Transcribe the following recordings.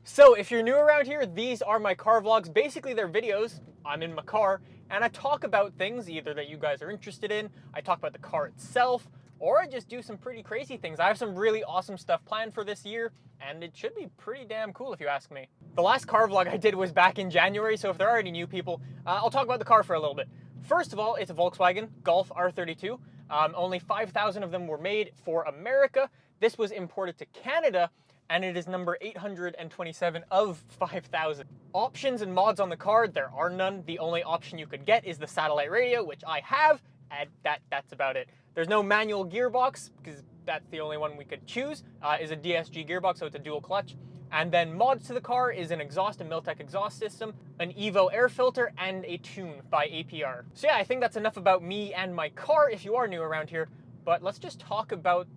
So if you're new around here, these are my car vlogs. Basically, they're videos. I'm in my car and I talk about things either that you guys are interested in, I talk about the car itself, or I just do some pretty crazy things. I have some really awesome stuff planned for this year, and it should be pretty damn cool if you ask me. The last car vlog I did was back in January, so if there are any new people, I'll talk about the car for a little bit. First of all, it's a Volkswagen Golf R32. Only 5,000 of them were made for America. This was imported to Canada, and it is number 827 of 5,000. Options and mods on the car, there are none. The only option you could get is the satellite radio, which I have, and that's about it. There's no manual gearbox, because that's the only one we could choose, is a DSG gearbox, so it's a dual clutch. And then mods to the car is an exhaust, a Miltech exhaust system, an Evo air filter, and a tune by APR. So yeah, I think that's enough about me and my car if you are new around here, but let's just talk about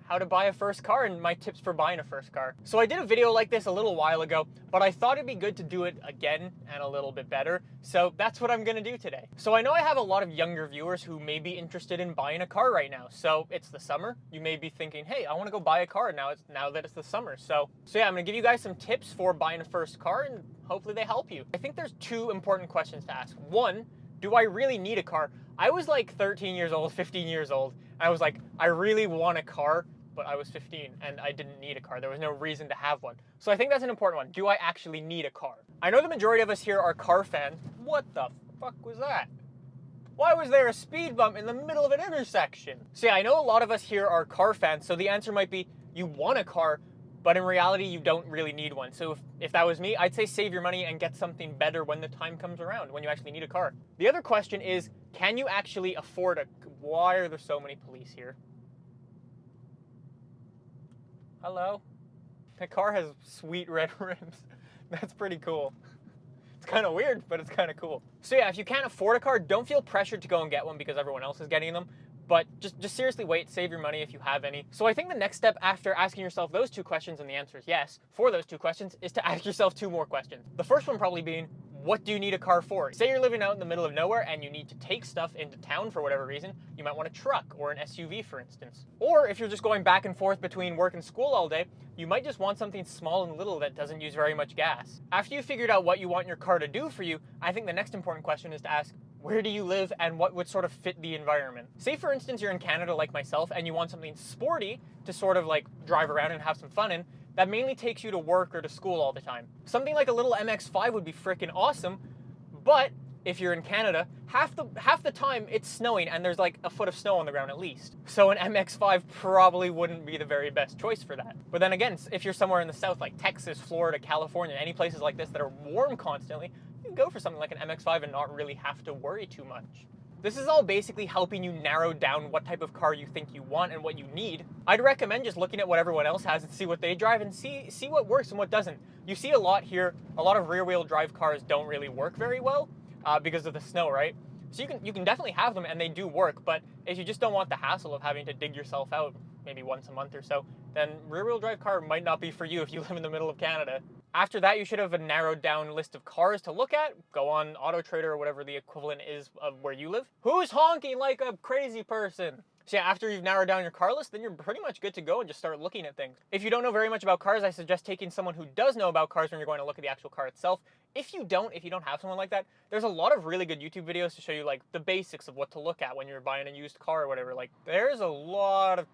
how to buy a first car and my tips for buying a first car. So I did a video like this a little while ago, but I thought it'd be good to do it again and a little bit better. So that's what I'm gonna do today. So I know I have a lot of younger viewers who may be interested in buying a car right now. So it's the summer. You may be thinking, hey, I wanna go buy a car now that it's the summer. So yeah, I'm gonna give you guys some tips for buying a first car and hopefully they help you. I think there's two important questions to ask. One, do I really need a car? I was like 13 years old, 15 years old. And I was like, I really want a car, but I was 15 and I didn't need a car. There was no reason to have one. So I think that's an important one. Do I actually need a car? I know the majority of us here are car fans. What the fuck was that? Why was there a speed bump in the middle of an intersection? So yeah, I know a lot of us here are car fans, so the answer might be you want a car, but in reality, you don't really need one. So if that was me, I'd say save your money and get something better when the time comes around, when you actually need a car. The other question is, can you actually afford a... Why are there so many police here? Hello? The car has sweet red rims. That's pretty cool. It's kind of weird, but it's kind of cool. So yeah, if you can't afford a car, don't feel pressured to go and get one because everyone else is getting them. But just seriously wait, save your money if you have any. So I think the next step after asking yourself those two questions, and the answer is yes, for those two questions, is to ask yourself two more questions. The first one probably being, what do you need a car for? Say you're living out in the middle of nowhere and you need to take stuff into town for whatever reason. You might want a truck or an SUV, for instance. Or if you're just going back and forth between work and school all day, you might just want something small and little that doesn't use very much gas. After you've figured out what you want your car to do for you, I think the next important question is to ask, where do you live and what would sort of fit the environment? Say for instance you're in Canada like myself and you want something sporty to sort of like drive around and have some fun in, that mainly takes you to work or to school all the time. Something like a little MX-5 would be freaking awesome, but if you're in Canada, half the time it's snowing and there's like a foot of snow on the ground at least. So an MX-5 probably wouldn't be the very best choice for that. But then again, if you're somewhere in the south like Texas, Florida, California, any places like this that are warm constantly, you can go for something like an MX-5 and not really have to worry too much. This is all basically helping you narrow down what type of car you think you want and what you need. I'd recommend just looking at what everyone else has and see what they drive and see what works and what doesn't. You see a lot here, a lot of rear-wheel drive cars don't really work very well because of the snow, right? So you can definitely have them and they do work, but if you just don't want the hassle of having to dig yourself out maybe once a month or so, then rear-wheel drive car might not be for you if you live in the middle of Canada. After that, you should have a narrowed down list of cars to look at. Go on Auto Trader or whatever the equivalent is of where you live. Who's honking like a crazy person? So yeah, after you've narrowed down your car list, then you're pretty much good to go and just start looking at things. If you don't know very much about cars, I suggest taking someone who does know about cars when you're going to look at the actual car itself. If you don't have someone like that, there's a lot of really good YouTube videos to show you like the basics of what to look at when you're buying a used car or whatever. Like there's a lot of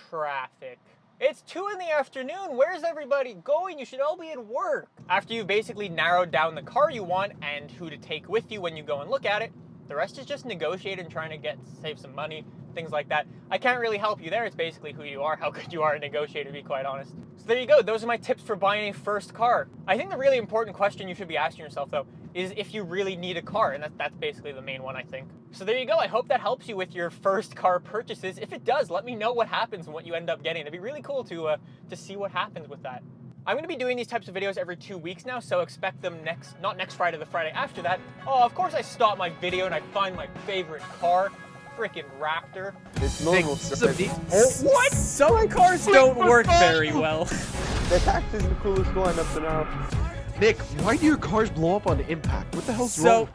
traffic. It's 2 in the afternoon. Where's everybody going? You should all be at work. After you've basically narrowed down the car you want and who to take with you when you go and look at it, the rest is just negotiating and trying to save some money, things like that. I can't really help you there. It's basically who you are, how good you are at negotiating, to be quite honest. So there you go. Those are my tips for buying a first car. I think the really important question you should be asking yourself, though, is if you really need a car, and that's basically the main one, I think. So there you go. I hope that helps you with your first car purchases. If it does, let me know what happens and what you end up getting. It'd be really cool to see what happens with that. I'm going to be doing these types of videos every 2 weeks now, so expect them not next Friday, the Friday after that. Oh, of course I stop my video and I find my favorite car. Freaking Raptor. It's normal. What? Some cars don't work very well. That's actually the coolest one up to now. Nick, why do your cars blow up on impact? What the hell's wrong with them?